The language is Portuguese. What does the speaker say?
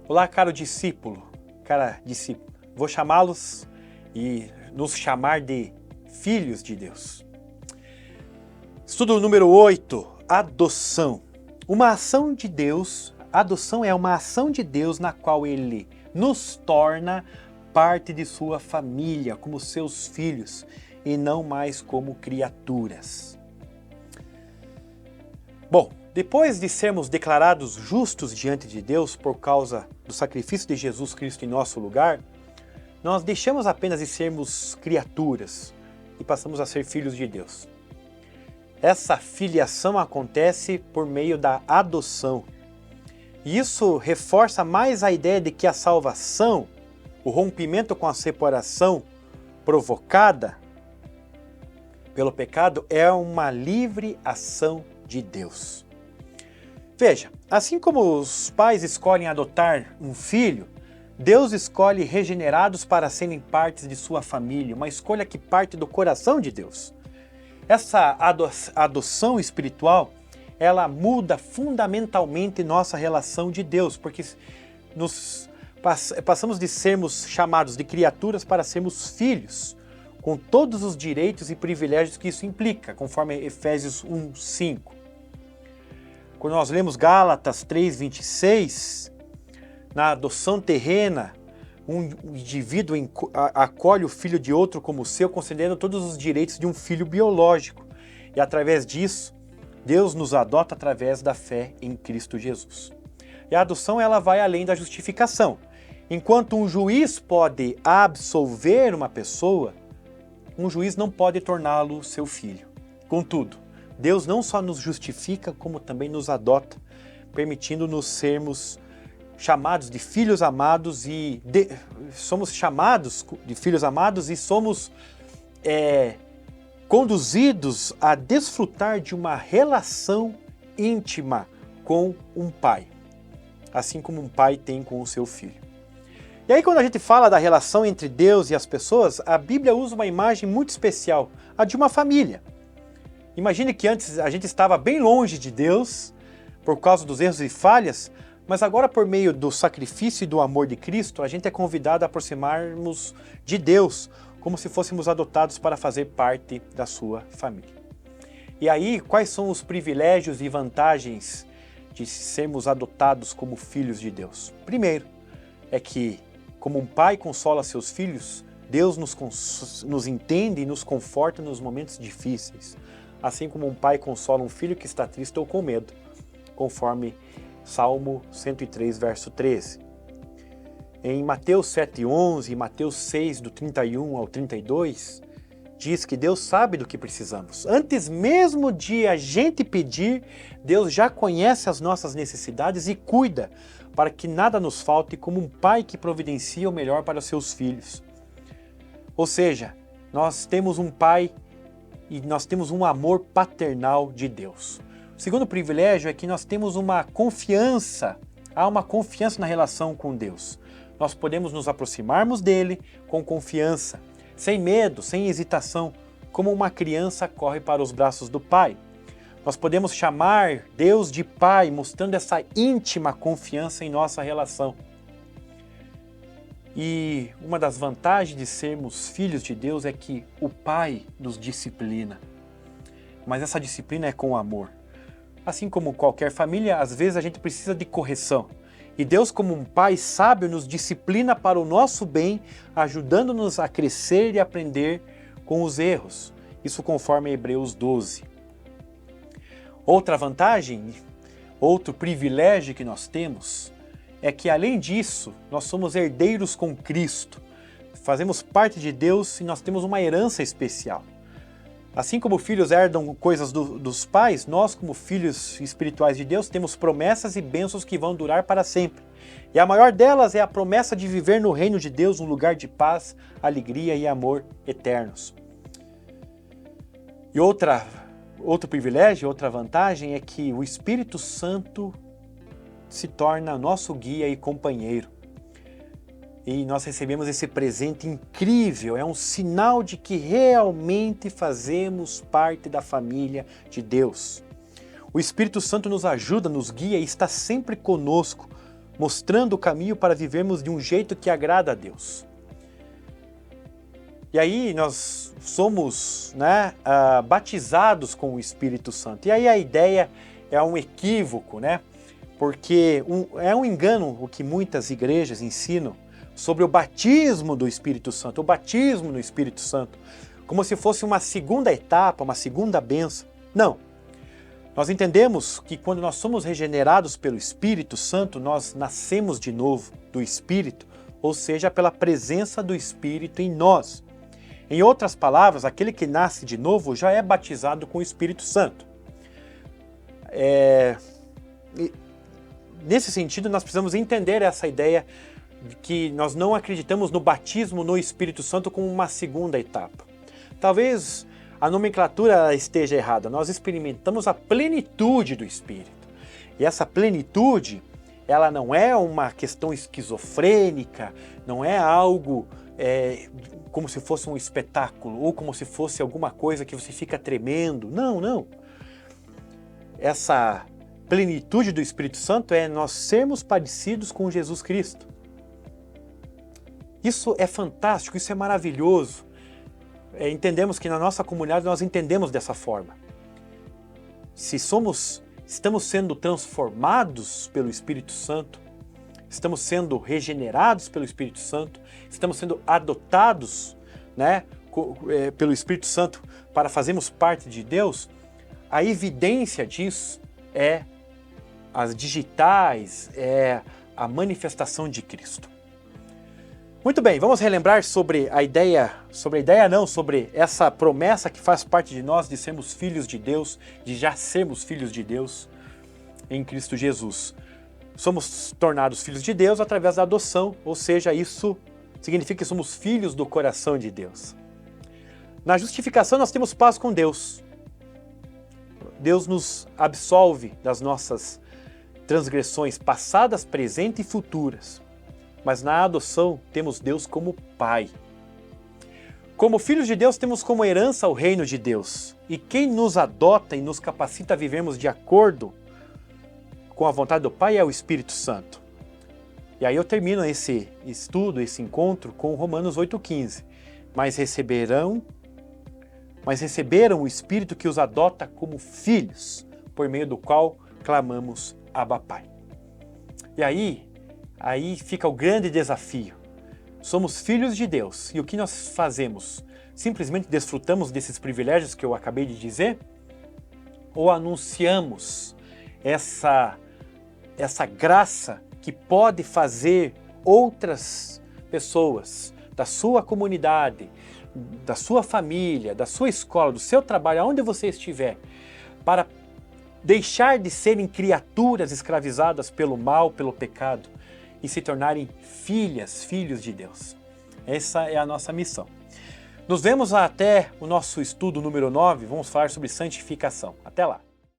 Olá, caro discípulo, cara discípulo. Vou chamá-los e nos chamar de filhos de Deus. Estudo número 8, adoção. Uma ação de Deus, adoção é uma ação de Deus na qual Ele nos torna parte de sua família, como seus filhos, e não mais como criaturas. Bom, depois de sermos declarados justos diante de Deus por causa do sacrifício de Jesus Cristo em nosso lugar, nós deixamos apenas de sermos criaturas e passamos a ser filhos de Deus. Essa filiação acontece por meio da adoção. E isso reforça mais a ideia de que a salvação, o rompimento com a separação provocada pelo pecado, é uma livre ação de Deus. Veja, assim como os pais escolhem adotar um filho, Deus escolhe regenerados para serem partes de sua família, uma escolha que parte do coração de Deus. Essa adoção espiritual, ela muda fundamentalmente nossa relação de Deus, porque passamos de sermos chamados de criaturas para sermos filhos, com todos os direitos e privilégios que isso implica, conforme Efésios 1:5. Quando nós lemos Gálatas 3:26, na adoção terrena, um indivíduo acolhe o filho de outro como seu, concedendo todos os direitos de um filho biológico. E através disso, Deus nos adota através da fé em Cristo Jesus. E a adoção, ela vai além da justificação. Enquanto um juiz pode absolver uma pessoa, um juiz não pode torná-lo seu filho. Contudo, Deus não só nos justifica, como também nos adota, permitindo-nos sermos chamados de filhos amados somos chamados de filhos amados e somos conduzidos a desfrutar de uma relação íntima com um pai, assim como um pai tem com o seu filho. E aí, quando a gente fala da relação entre Deus e as pessoas, a Bíblia usa uma imagem muito especial, a de uma família. Imagine que antes a gente estava bem longe de Deus por causa dos erros e falhas, mas agora, por meio do sacrifício e do amor de Cristo, a gente é convidado a aproximarmos de Deus, como se fôssemos adotados para fazer parte da sua família. E aí, quais são os privilégios e vantagens de sermos adotados como filhos de Deus? Primeiro, é que, como um pai consola seus filhos, Deus nos entende e nos conforta nos momentos difíceis, assim como um pai consola um filho que está triste ou com medo, conforme Salmo 103, verso 13. Em Mateus 7:11 e Mateus 6, do 31 ao 32, diz que Deus sabe do que precisamos. Antes mesmo de a gente pedir, Deus já conhece as nossas necessidades e cuida para que nada nos falte, como um pai que providencia o melhor para os seus filhos. Ou seja, nós temos um pai e nós temos um amor paternal de Deus. O segundo privilégio é que nós temos uma confiança, há uma confiança na relação com Deus. Nós podemos nos aproximarmos dele com confiança, sem medo, sem hesitação, como uma criança corre para os braços do pai. Nós podemos chamar Deus de Pai, mostrando essa íntima confiança em nossa relação. E uma das vantagens de sermos filhos de Deus é que o Pai nos disciplina. Mas essa disciplina é com amor. Assim como qualquer família, às vezes a gente precisa de correção. E Deus, como um pai sábio, nos disciplina para o nosso bem, ajudando-nos a crescer e aprender com os erros. Isso conforme Hebreus 12. Outra vantagem, outro privilégio que nós temos, é que além disso, nós somos herdeiros com Cristo. Fazemos parte de Deus e nós temos uma herança especial. Assim como filhos herdam coisas dos pais, nós, como filhos espirituais de Deus, temos promessas e bênçãos que vão durar para sempre. E a maior delas é a promessa de viver no reino de Deus, um lugar de paz, alegria e amor eternos. E outro privilégio, outra vantagem é que o Espírito Santo se torna nosso guia e companheiro. E nós recebemos esse presente incrível, é um sinal de que realmente fazemos parte da família de Deus. O Espírito Santo nos ajuda, nos guia e está sempre conosco, mostrando o caminho para vivermos de um jeito que agrada a Deus. E aí nós somos, né, batizados com o Espírito Santo. E aí a ideia é um equívoco, né? Porque é um engano o que muitas igrejas ensinam sobre o batismo do Espírito Santo, o batismo no Espírito Santo, como se fosse uma segunda etapa, uma segunda bênção. Não. Nós entendemos que quando nós somos regenerados pelo Espírito Santo, nós nascemos de novo do Espírito, ou seja, pela presença do Espírito em nós. Em outras palavras, aquele que nasce de novo já é batizado com o Espírito Santo. Nesse sentido, nós precisamos entender essa ideia de que nós não acreditamos no batismo no Espírito Santo como uma segunda etapa. Talvez a nomenclatura esteja errada, nós experimentamos a plenitude do Espírito. E essa plenitude, ela não é uma questão esquizofrênica, não é algo como se fosse um espetáculo, ou como se fosse alguma coisa que você fica tremendo. Não, não. Essa plenitude do Espírito Santo é nós sermos parecidos com Jesus Cristo. Isso é fantástico, isso é maravilhoso. Entendemos que na nossa comunidade nós entendemos dessa forma. Se estamos sendo transformados pelo Espírito Santo, estamos sendo regenerados pelo Espírito Santo, estamos sendo adotados, né, pelo Espírito Santo para fazermos parte de Deus, a evidência disso é as digitais, é a manifestação de Cristo. Muito bem, vamos relembrar sobre essa promessa que faz parte de nós de sermos filhos de Deus, de já sermos filhos de Deus em Cristo Jesus. Somos tornados filhos de Deus através da adoção, ou seja, isso significa que somos filhos do coração de Deus. Na justificação nós temos paz com Deus. Deus nos absolve das nossas transgressões passadas, presentes e futuras. Mas na adoção temos Deus como Pai. Como filhos de Deus temos como herança o reino de Deus. E quem nos adota e nos capacita a vivermos de acordo com a vontade do Pai é o Espírito Santo. E aí eu termino esse estudo, esse encontro com Romanos 8,15. Mas receberam o Espírito que os adota como filhos, por meio do qual clamamos Abba Pai. E aí fica o grande desafio. Somos filhos de Deus. E o que nós fazemos? Simplesmente desfrutamos desses privilégios que eu acabei de dizer? Ou anunciamos essa graça que pode fazer outras pessoas da sua comunidade, da sua família, da sua escola, do seu trabalho, aonde você estiver, para deixar de serem criaturas escravizadas pelo mal, pelo pecado, e se tornarem filhos de Deus. Essa é a nossa missão. Nos vemos até o nosso estudo número 9, vamos falar sobre santificação. Até lá!